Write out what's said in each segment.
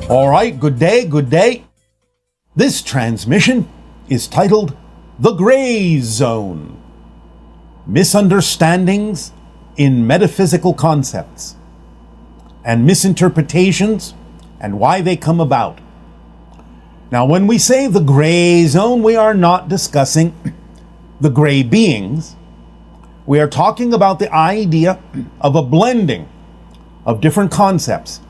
All right, good day, good day. This transmission is titled The Gray Zone: Misunderstandings in Metaphysical Concepts and Misinterpretations and Why They Come About. Now, when we say the gray zone, we are not discussing the gray beings. We are talking about the idea of a blending of different concepts,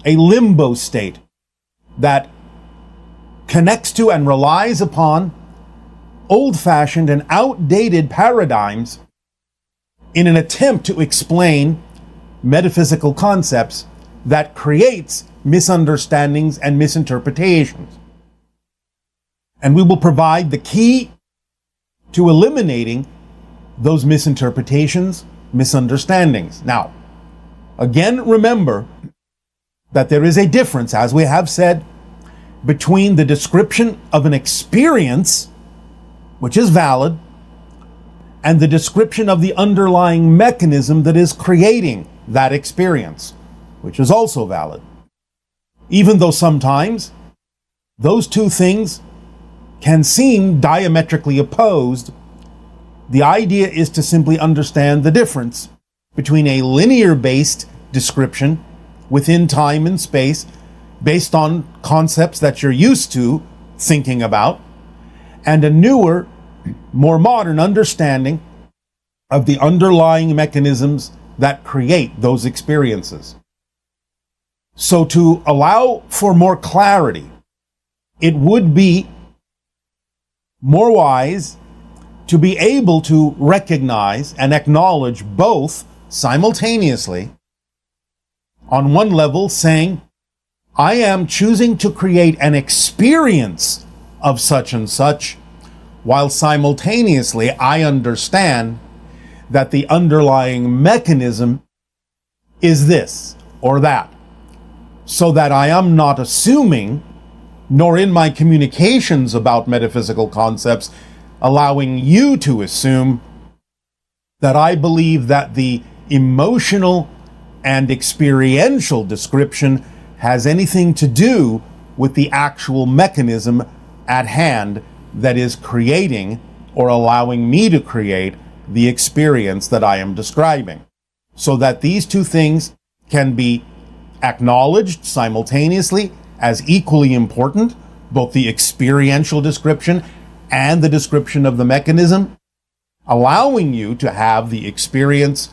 a limbo state that connects to and relies upon old-fashioned and outdated paradigms in an attempt to explain metaphysical concepts that creates misunderstandings and misinterpretations. And we will provide the key to eliminating those misinterpretations, misunderstandings. Now, again, remember that there is a difference, as we have said, between the description of an experience, which is valid, and the description of the underlying mechanism that is creating that experience, which is also valid. Even though sometimes those two things can seem diametrically opposed, the idea is to simply understand the difference between a linear-based description within time and space, based on concepts that you're used to thinking about, and a newer, more modern understanding of the underlying mechanisms that create those experiences. So to allow for more clarity, it would be more wise to be able to recognize and acknowledge both simultaneously. On one level, saying, I am choosing to create an experience of such and such, while simultaneously I understand that the underlying mechanism is this or that, so that I am not assuming, nor in my communications about metaphysical concepts, allowing you to assume that I believe that the emotional and experiential description has anything to do with the actual mechanism at hand that is creating or allowing me to create the experience that I am describing. So that these two things can be acknowledged simultaneously as equally important, both the experiential description and the description of the mechanism, allowing you to have the experience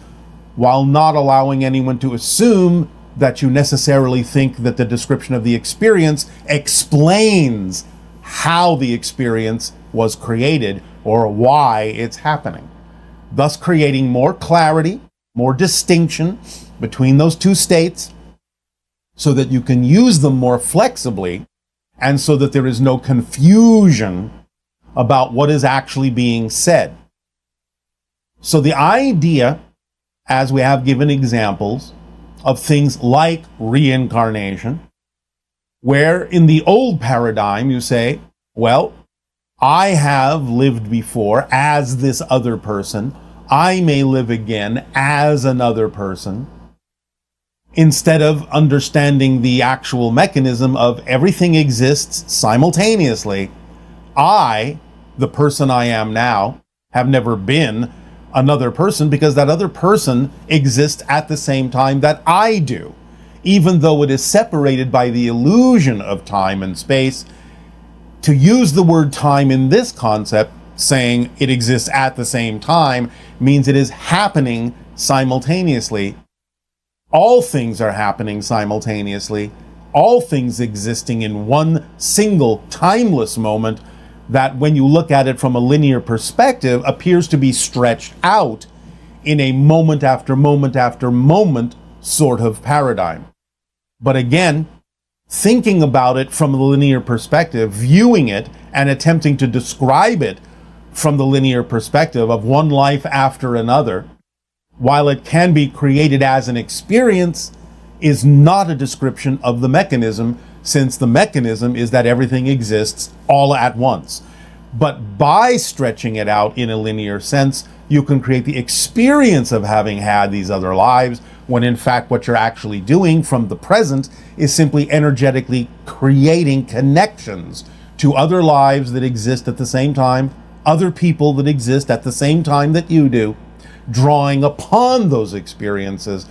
while not allowing anyone to assume that you necessarily think that the description of the experience explains how the experience was created or why it's happening, thus creating more clarity, more distinction between those two states, so that you can use them more flexibly, and so that there is no confusion about what is actually being said. So the idea, as we have given examples of things like reincarnation, where in the old paradigm you say, well, I have lived before as this other person, I may live again as another person, instead of understanding the actual mechanism of everything exists simultaneously. I, the person I am now, have never been another person, because that other person exists at the same time that I do, even though it is separated by the illusion of time and space. To use the word time in this concept, saying it exists at the same time, means it is happening simultaneously. All things are happening simultaneously, all things existing in one single timeless moment that, when you look at it from a linear perspective, appears to be stretched out in a moment after moment after moment sort of paradigm. But again, thinking about it from a linear perspective, viewing it and attempting to describe it from the linear perspective of one life after another, while it can be created as an experience, is not a description of the mechanism since the mechanism is that everything exists all at once. But by stretching it out in a linear sense, you can create the experience of having had these other lives, when in fact what you're actually doing from the present is simply energetically creating connections to other lives that exist at the same time, other people that exist at the same time that you do, drawing upon those experiences,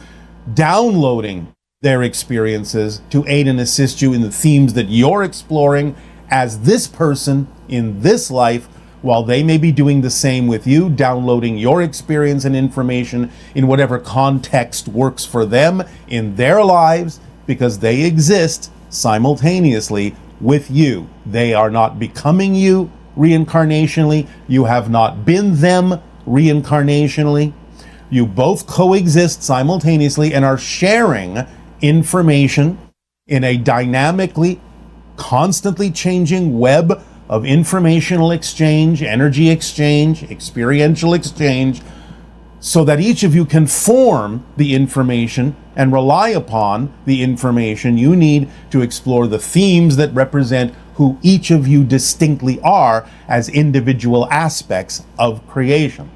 downloading their experiences to aid and assist you in the themes that you're exploring as this person in this life, while they may be doing the same with you, downloading your experience and information in whatever context works for them in their lives, because they exist simultaneously with you. They are not becoming you reincarnationally. You have not been them reincarnationally. You both coexist simultaneously and are sharing information in a dynamically, constantly changing web of informational exchange, energy exchange, experiential exchange, so that each of you can form the information and rely upon the information you need to explore the themes that represent who each of you distinctly are as individual aspects of creation.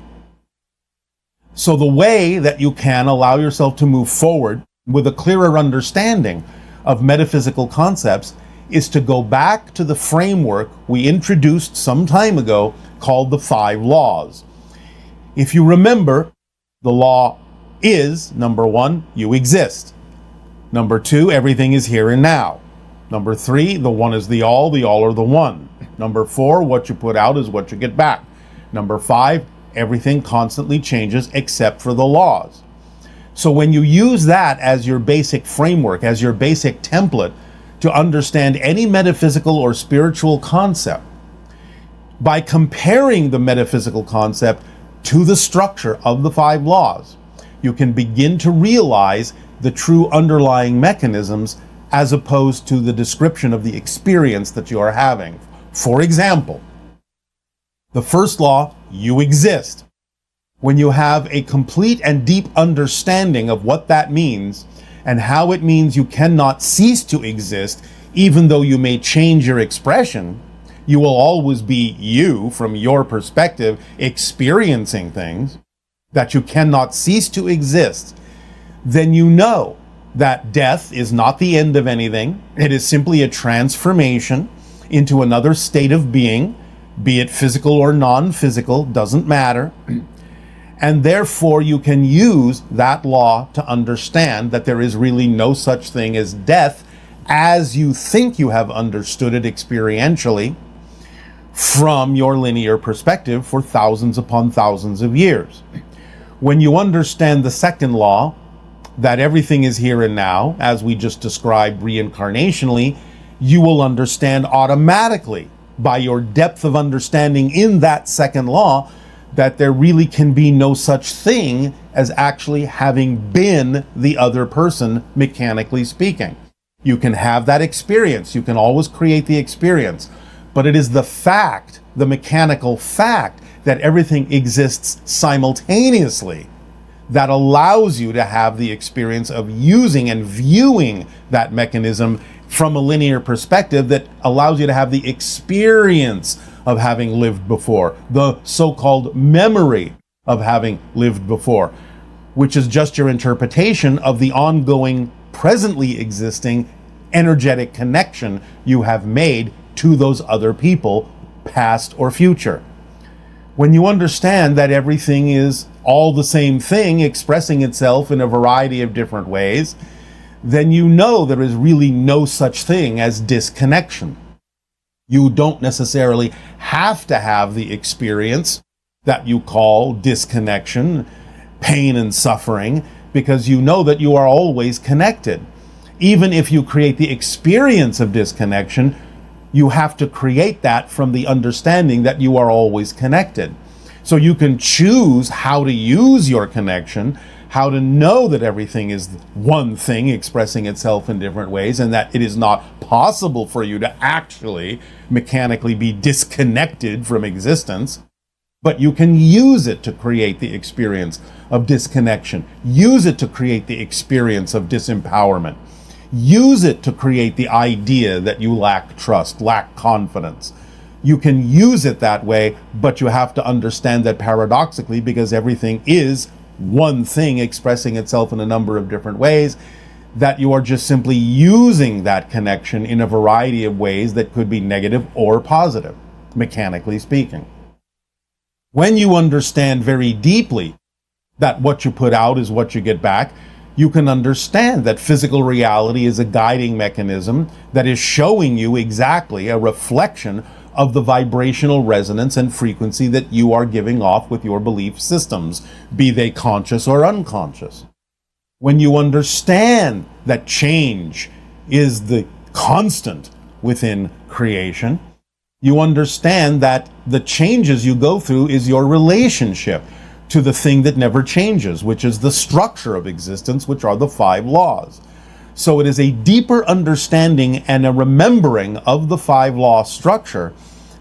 So the way that you can allow yourself to move forward with a clearer understanding of metaphysical concepts is to go back to the framework we introduced some time ago called the 5 laws. If you remember, the law is, number 1, you exist. Number 2, everything is here and now. Number 3, the one is the all are the one. Number 4, what you put out is what you get back. Number 5, everything constantly changes except for the laws. So when you use that as your basic framework, as your basic template to understand any metaphysical or spiritual concept, by comparing the metaphysical concept to the structure of the 5 laws, you can begin to realize the true underlying mechanisms as opposed to the description of the experience that you are having. For example, the first law, you exist. When you have a complete and deep understanding of what that means and how it means you cannot cease to exist, even though you may change your expression, you will always be you from your perspective experiencing things, that you cannot cease to exist, then you know that death is not the end of anything. It is simply a transformation into another state of being, be it physical or non-physical, doesn't matter. And therefore you can use that law to understand that there is really no such thing as death as you think you have understood it experientially from your linear perspective for thousands upon thousands of years. When you understand the second law, that everything is here and now, as we just described reincarnationally, you will understand automatically by your depth of understanding in that second law that there really can be no such thing as actually having been the other person, mechanically speaking. You can have that experience. You can always create the experience. But it is the fact, the mechanical fact, that everything exists simultaneously that allows you to have the experience of using and viewing that mechanism from a linear perspective that allows you to have the experience of having lived before, the so-called memory of having lived before, which is just your interpretation of the ongoing, presently existing energetic connection you have made to those other people, past or future. When you understand that everything is all the same thing expressing itself in a variety of different ways, then you know there is really no such thing as disconnection. You don't necessarily have to have the experience that you call disconnection, pain and suffering, because you know that you are always connected. Even if you create the experience of disconnection, you have to create that from the understanding that you are always connected. So you can choose how to use your connection, how to know that everything is one thing expressing itself in different ways, and that it is not possible for you to actually mechanically be disconnected from existence. But you can use it to create the experience of disconnection. Use it to create the experience of disempowerment. use it to create the idea that you lack trust, lack confidence. You can use it that way, but you have to understand that paradoxically, because everything is one thing expressing itself in a number of different ways, that you are just simply using that connection in a variety of ways that could be negative or positive, mechanically speaking. When you understand very deeply that what you put out is what you get back, you can understand that physical reality is a guiding mechanism that is showing you exactly a reflection of the vibrational resonance and frequency that you are giving off with your belief systems, be they conscious or unconscious. When you understand that change is the constant within creation, you understand that the changes you go through is your relationship to the thing that never changes, which is the structure of existence, which are the 5 laws. So it is a deeper understanding and a remembering of the 5 law structure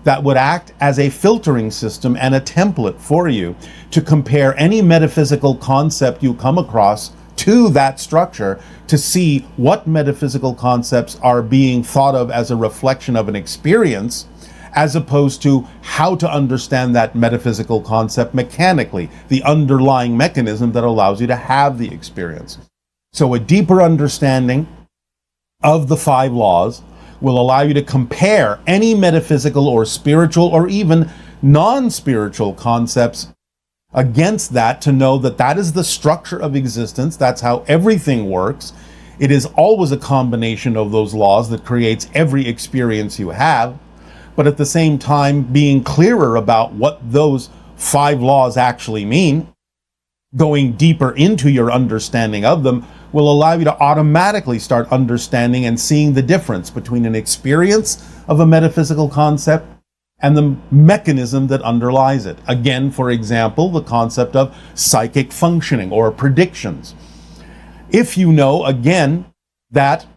that would act as a filtering system and a template for you to compare any metaphysical concept you come across to that structure, to see what metaphysical concepts are being thought of as a reflection of an experience, as opposed to how to understand that metaphysical concept mechanically, the underlying mechanism that allows you to have the experience. So a deeper understanding of the 5 laws will allow you to compare any metaphysical or spiritual or even non-spiritual concepts against that, to know that that is the structure of existence. That's how everything works. It is always a combination of those laws that creates every experience you have. But at the same time, being clearer about what those 5 laws actually mean, going deeper into your understanding of them, will allow you to automatically start understanding and seeing the difference between an experience of a metaphysical concept and the mechanism that underlies it. Again, for example, the concept of psychic functioning or predictions. If you know, again, that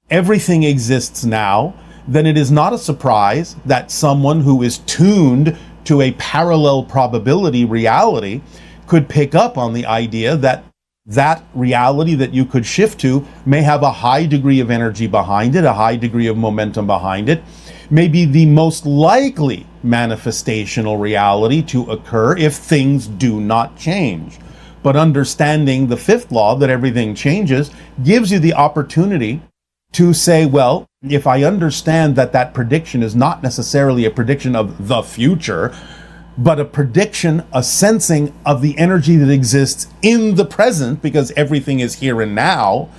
everything exists now, then it is not a surprise that someone who is tuned to a parallel probability reality could pick up on the idea that that reality that you could shift to may have a high degree of energy behind it, a high degree of momentum behind it, may be the most likely manifestational reality to occur if things do not change. But understanding the 5th law, that everything changes, gives you the opportunity to say, well, if I understand that that prediction is not necessarily a prediction of the future, but a prediction, a sensing of the energy that exists in the present, because everything is here and now,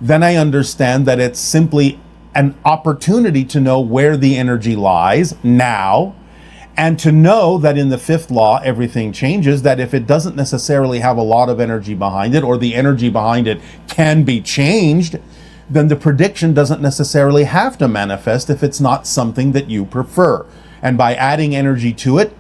then I understand that it's simply an opportunity to know where the energy lies now, and to know that in the 5th law, everything changes, that if it doesn't necessarily have a lot of energy behind it, or the energy behind it can be changed, then the prediction doesn't necessarily have to manifest if it's not something that you prefer. And by adding energy to it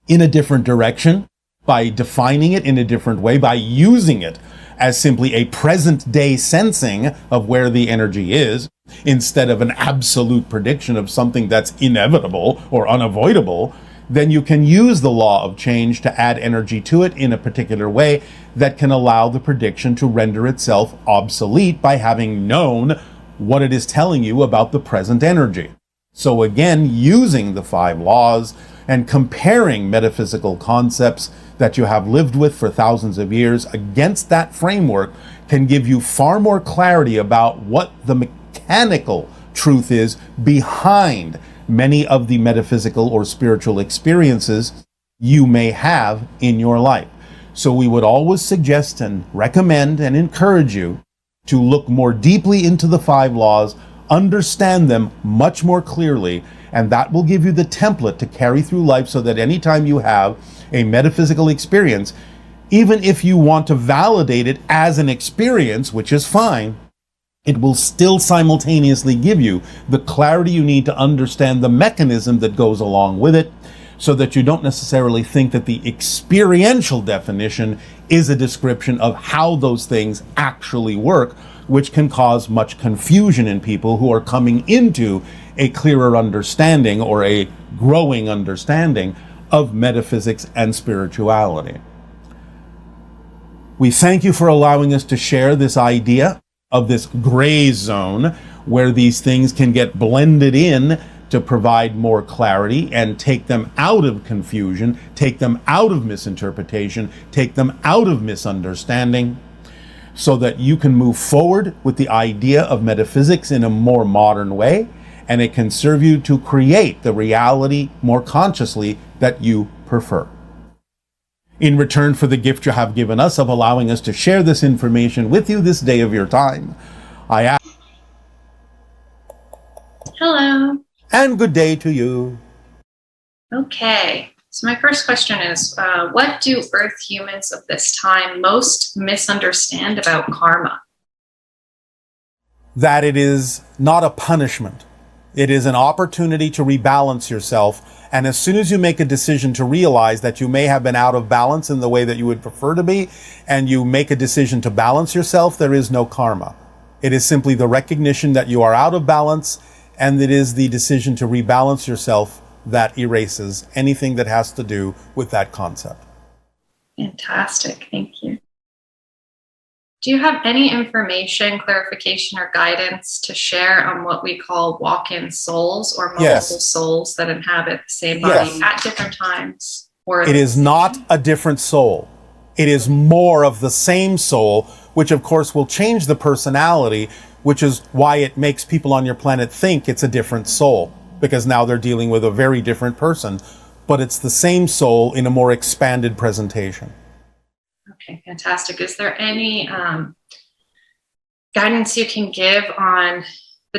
in a different direction, by defining it in a different way, by using it as simply a present day sensing of where the energy is, instead of an absolute prediction of something that's inevitable or unavoidable, then you can use the law of change to add energy to it in a particular way that can allow the prediction to render itself obsolete by having known what it is telling you about the present energy. So again, using the 5 laws and comparing metaphysical concepts that you have lived with for thousands of years against that framework can give you far more clarity about what the mechanical truth is behind many of the metaphysical or spiritual experiences you may have in your life. So we would always suggest and recommend and encourage you to look more deeply into the 5 laws, understand them much more clearly, and that will give you the template to carry through life, so that anytime you have a metaphysical experience, even if you want to validate it as an experience, which is fine, it will still simultaneously give you the clarity you need to understand the mechanism that goes along with it, so that you don't necessarily think that the experiential definition is a description of how those things actually work, which can cause much confusion in people who are coming into a clearer understanding or a growing understanding of metaphysics and spirituality. We thank you for allowing us to share this idea of this gray zone where these things can get blended in to provide more clarity and take them out of confusion, take them out of misinterpretation, take them out of misunderstanding, so that you can move forward with the idea of metaphysics in a more modern way, and it can serve you to create the reality more consciously that you prefer. In return for the gift you have given us of allowing us to share this information with you this day of your time, I ask. Hello. And good day to you. Okay, so my first question is, what do Earth humans of this time most misunderstand about karma? That it is not a punishment. It is an opportunity to rebalance yourself. And as soon as you make a decision to realize that you may have been out of balance in the way that you would prefer to be, and you make a decision to balance yourself, there is no karma. It is simply the recognition that you are out of balance, and it is the decision to rebalance yourself that erases anything that has to do with that concept. Fantastic, thank you. Do you have any information, clarification, or guidance to share on what we call walk-in souls or multiple souls that inhabit the same body at different times? Or it is not a different soul. It is more of the same soul, which of course will change the personality, which is why it makes people on your planet think it's a different soul, because now they're dealing with a very different person, but it's the same soul in a more expanded presentation. Okay, fantastic. Is there any guidance you can give on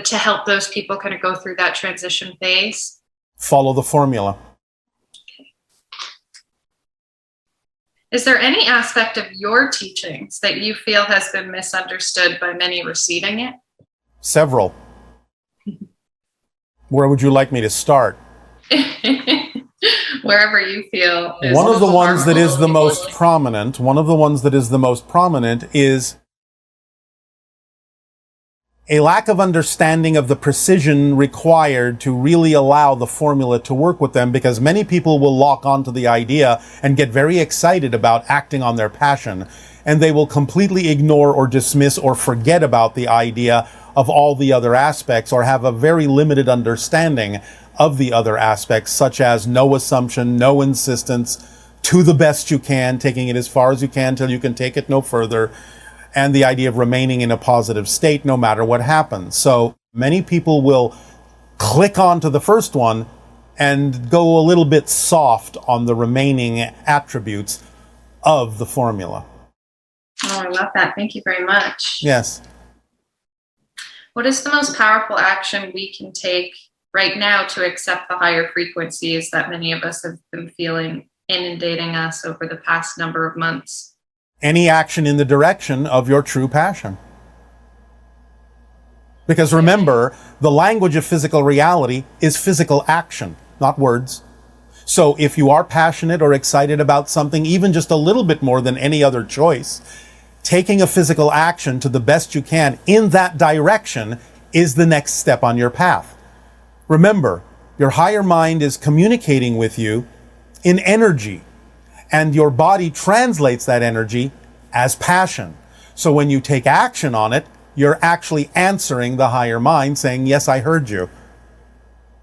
to help those people kind of go through that transition phase? Follow the formula. Okay. Is there any aspect of your teachings that you feel has been misunderstood by many receiving it? Several. Where would you like me to start? Wherever you feel. One of the ones that is the most prominent, is a lack of understanding of the precision required to really allow the formula to work with them, because many people will lock onto the idea and get very excited about acting on their passion, and they will completely ignore or dismiss or forget about the idea of all the other aspects, or have a very limited understanding of the other aspects, such as no assumption, no insistence, to the best you can, taking it as far as you can till you can take it no further, and the idea of remaining in a positive state no matter what happens. So many people will click onto the first one and go a little bit soft on the remaining attributes of the formula. Oh, I love that. Thank you very much. Yes. What is the most powerful action we can take right now to accept the higher frequencies that many of us have been feeling inundating us over the past number of months? Any action in the direction of your true passion. Because remember, the language of physical reality is physical action, not words. So if you are passionate or excited about something, even just a little bit more than any other choice, taking a physical action to the best you can in that direction is the next step on your path. Remember, your higher mind is communicating with you in energy, and your body translates that energy as passion. So when you take action on it, you're actually answering the higher mind, saying, yes, I heard you.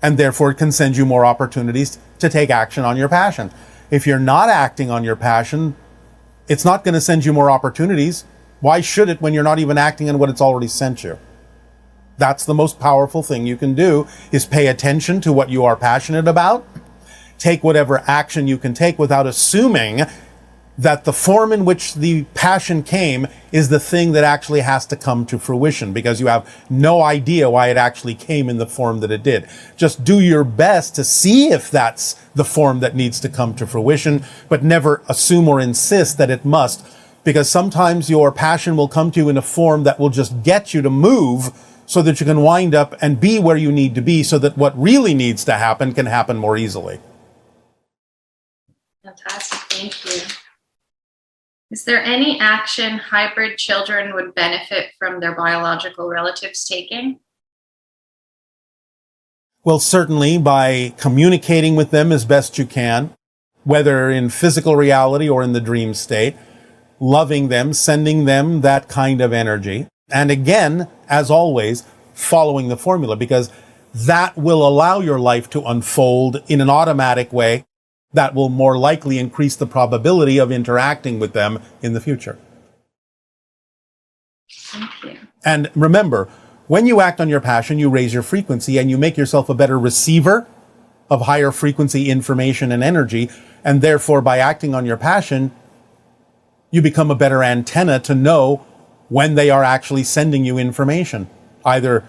And therefore it can send you more opportunities to take action on your passion. If you're not acting on your passion, it's not going to send you more opportunities. Why should it when you're not even acting on what it's already sent you? That's the most powerful thing you can do, is pay attention to what you are passionate about. Take whatever action you can take without assuming that the form in which the passion came is the thing that actually has to come to fruition, because you have no idea why it actually came in the form that it did. Just do your best to see if that's the form that needs to come to fruition, but never assume or insist that it must, because sometimes your passion will come to you in a form that will just get you to move so that you can wind up and be where you need to be, so that what really needs to happen can happen more easily. Fantastic, thank you. Is there any action hybrid children would benefit from their biological relatives taking? Well, certainly by communicating with them as best you can, whether in physical reality or in the dream state, loving them, sending them that kind of energy. And again, as always, following the formula, because that will allow your life to unfold in an automatic way that will more likely increase the probability of interacting with them in the future. Thank you. And remember, when you act on your passion, you raise your frequency and you make yourself a better receiver of higher frequency information and energy. And therefore, by acting on your passion, you become a better antenna to know when they are actually sending you information, either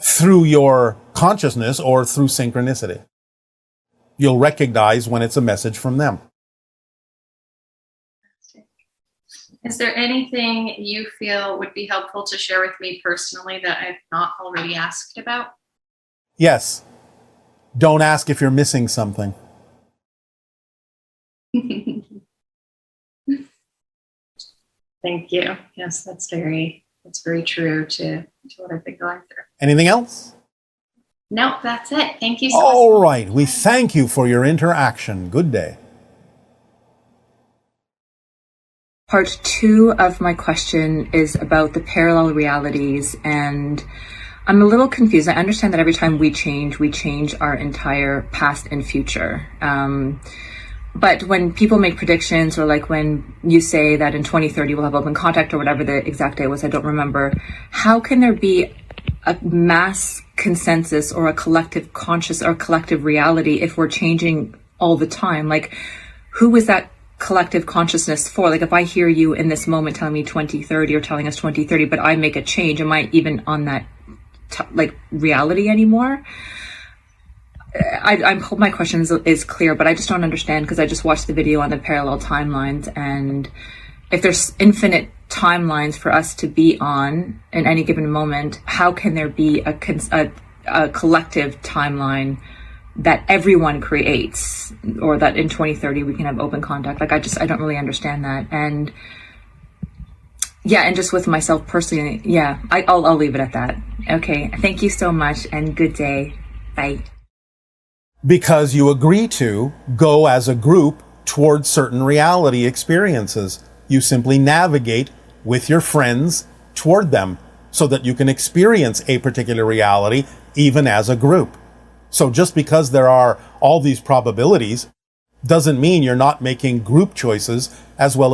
through your consciousness or through synchronicity. You'll recognize when it's a message from them. Is there anything you feel would be helpful to share with me personally that I've not already asked about? Yes. Don't ask if you're missing something. Thank you. Yes, that's very true to what I've been going through. Anything else? Nope, that's it. Thank you so much. All right. We thank you for your interaction. Good day. Part 2 of my question is about the parallel realities, and I'm a little confused. I understand that every time we change our entire past and future. But when people make predictions, or like when you say that in 2030 we'll have open contact, or whatever the exact date was, I don't remember, how can there be a mass consensus or a collective conscious or collective reality if we're changing all the time? Like, who is that collective consciousness for? Like, if I hear you in this moment telling me 2030 or telling us 2030, but I make a change, am I even on that reality anymore? I hope my question is clear, but I just don't understand, because I just watched the video on the parallel timelines, and if there's infinite timelines for us to be on in any given moment, how can there be a collective timeline that everyone creates, or that in 2030 we can have open contact? Like, I don't really understand that. And yeah, and just with myself personally, yeah, I'll leave it at that. Okay, thank you so much, and good day. Bye. Because you agree to go as a group towards certain reality experiences. You simply navigate with your friends toward them so that you can experience a particular reality even as a group. So just because there are all these probabilities doesn't mean you're not making group choices as well as